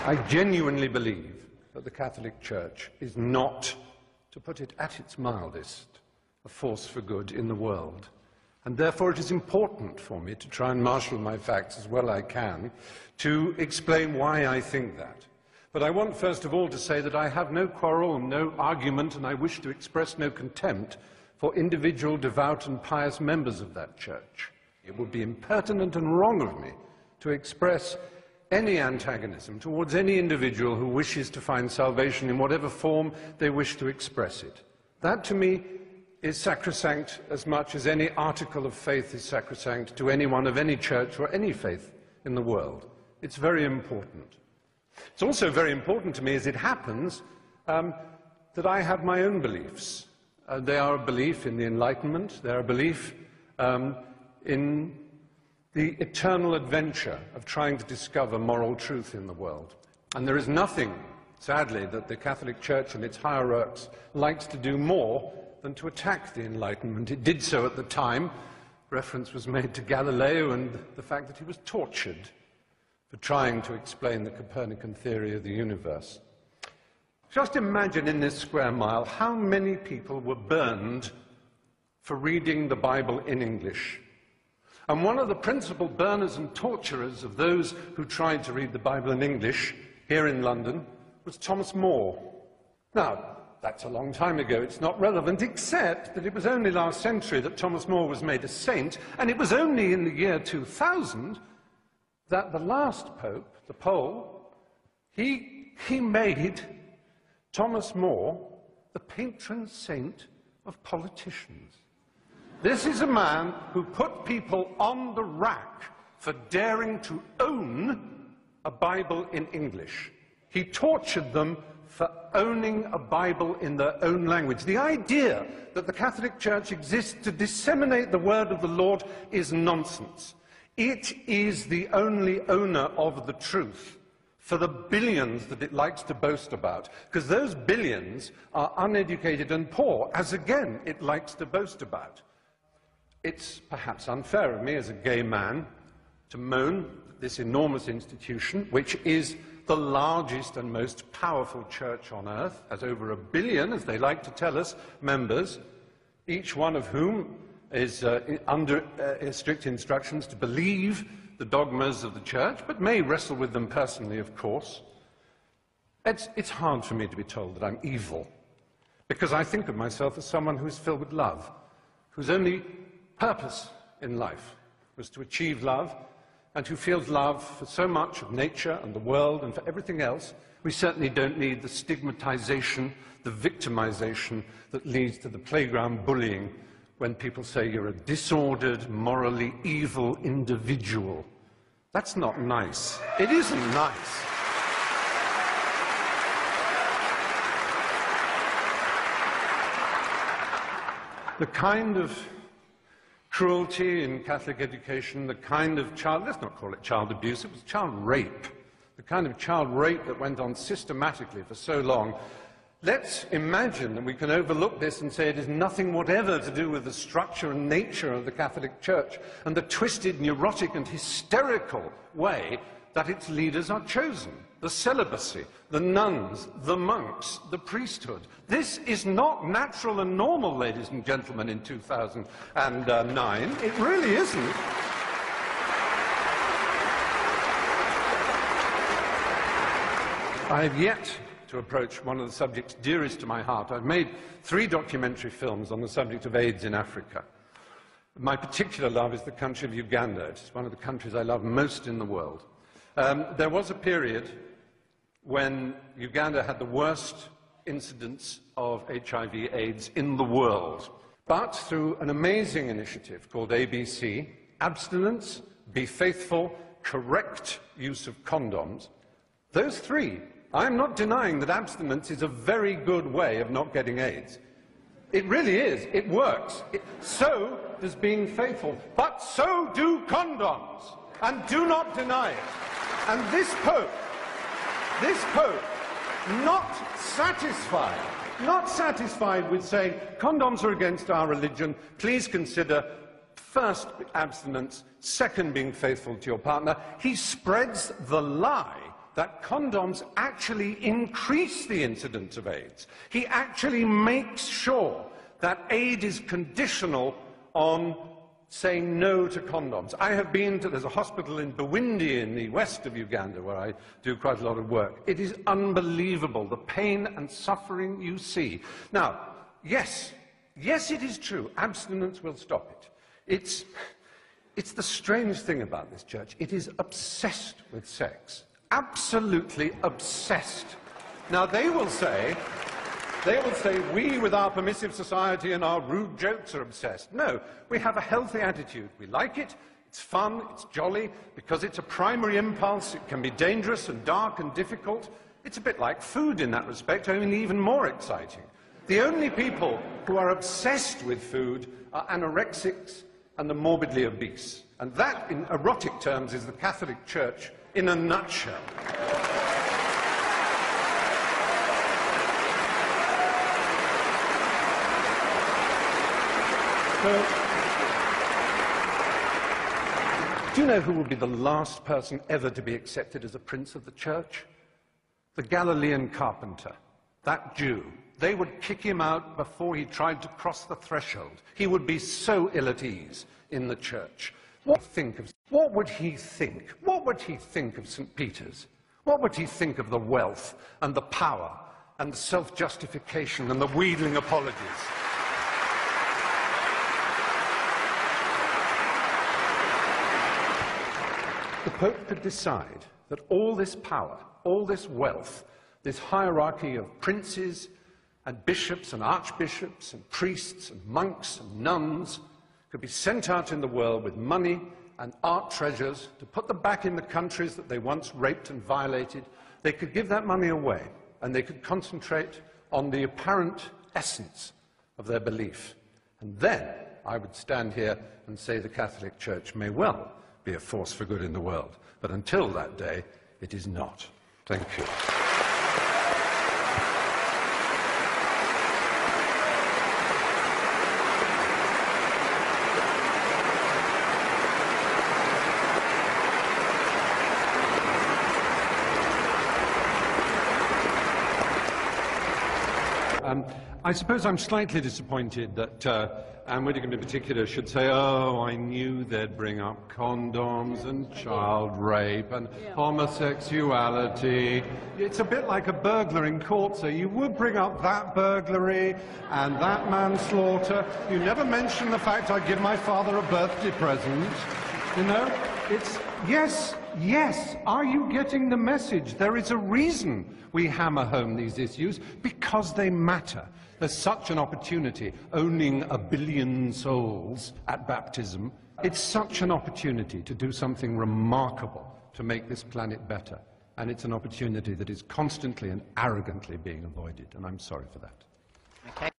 I genuinely believe that the Catholic Church is not, to put it at its mildest, a force for good in the world. And therefore it is important for me to try and marshal my facts as well as I can to explain why I think that. But I want first of all to say that I have no quarrel and no argument, and I wish to express no contempt for individual devout and pious members of that church. It would be impertinent and wrong of me to express any antagonism towards any individual who wishes to find salvation in whatever form they wish to express it. That, to me, is sacrosanct as much as any article of faith is sacrosanct to anyone of any church or any faith in the world. It's very important. It's also very important to me, as it happens, that I have my own beliefs. They are a belief in the Enlightenment, they are a belief in the eternal adventure of trying to discover moral truth in the world. And there is nothing, sadly, that the Catholic Church and its hierarchs likes to do more than to attack the Enlightenment. It did so at the time. Reference was made to Galileo and the fact that he was tortured for trying to explain the Copernican theory of the universe. Just imagine in this square mile how many people were burned for reading the Bible in English. And one of the principal burners and torturers of those who tried to read the Bible in English here in London was Thomas More. Now, that's a long time ago. It's not relevant, except that it was only last century that Thomas More was made a saint, and it was only in the year 2000 that the last pope, the Pole, he made Thomas More the patron saint of politicians. This is a man who put people on the rack for daring to own a Bible in English. He tortured them for owning a Bible in their own language. The idea that the Catholic Church exists to disseminate the word of the Lord is nonsense. It is the only owner of the truth for the billions that it likes to boast about, because those billions are uneducated and poor, as again it likes to boast about. It's perhaps unfair of me as a gay man to moan at this enormous institution, which is the largest and most powerful church on earth, has over 1 billion, as they like to tell us, members, each one of whom is under strict instructions to believe the dogmas of the church, but may wrestle with them personally, of course. It's hard for me to be told that I'm evil, because I think of myself as someone who is filled with love, whose only purpose in life was to achieve love, and who feels love for so much of nature and the world and for everything else. We certainly don't need the stigmatization, the victimization that leads to the playground bullying when people say you're a disordered, morally evil individual. That's not nice. It isn't nice. The kind of cruelty in Catholic education, the kind of let's not call it child abuse, it was child rape. The kind of child rape that went on systematically for so long. Let's imagine that we can overlook this and say it is nothing whatever to do with the structure and nature of the Catholic Church and the twisted, neurotic and hysterical way that its leaders are chosen. The celibacy, the nuns, the monks, the priesthood. This is not natural and normal, ladies and gentlemen, in 2009. It really isn't. I have yet to approach one of the subjects dearest to my heart. I've made 3 documentary films on the subject of AIDS in Africa. My particular love is the country of Uganda. It's one of the countries I love most in the world. There was a period when Uganda had the worst incidence of HIV/AIDS in the world. But through an amazing initiative called ABC, abstinence, be faithful, correct use of condoms, those 3, I'm not denying that abstinence is a very good way of not getting AIDS. It really is. It works. So does being faithful. But so do condoms. And do not deny it. And this Pope, not satisfied with saying condoms are against our religion, please consider first abstinence, second being faithful to your partner. He spreads the lie that condoms actually increase the incidence of AIDS. He actually makes sure that aid is conditional on saying no to condoms. I have been to, there's a hospital in Bwindi in the west of Uganda where I do quite a lot of work. It is unbelievable, the pain and suffering you see. Now, yes, it is true, abstinence will stop it. It's the strange thing about this church. It is obsessed with sex, absolutely obsessed. Now, they will say, we with our permissive society and our rude jokes are obsessed. No, we have a healthy attitude. We like it, it's fun, it's jolly, because it's a primary impulse. It can be dangerous and dark and difficult. It's a bit like food in that respect, only even more exciting. The only people who are obsessed with food are anorexics and the morbidly obese. And that, in erotic terms, is the Catholic Church in a nutshell. So, do you know who will be the last person ever to be accepted as a prince of the church? The Galilean carpenter, that Jew. They would kick him out before he tried to cross the threshold. He would be so ill at ease in the church. What would he think? What would he think of St. Peter's? What would he think of the wealth and the power and the self-justification and the wheedling apologies? The Pope could decide that all this power, all this wealth, this hierarchy of princes and bishops and archbishops and priests and monks and nuns could be sent out in the world with money and art treasures to put them back in the countries that they once raped and violated. They could give that money away and they could concentrate on the apparent essence of their belief. And then I would stand here and say the Catholic Church may well be a force for good in the world. But until that day, it is not. Thank you. I suppose I'm slightly disappointed that Anne Widdecombe in particular should say, oh, I knew they'd bring up condoms and child rape and homosexuality. It's a bit like a burglar in court, so you would bring up that burglary and that manslaughter. You never mention the fact I give my father a birthday present. You know, it's, yes, are you getting the message? There is a reason we hammer home these issues, because they matter. There's such an opportunity, owning 1 billion souls at baptism. It's such an opportunity to do something remarkable to make this planet better. And it's an opportunity that is constantly and arrogantly being avoided, and I'm sorry for that. Okay.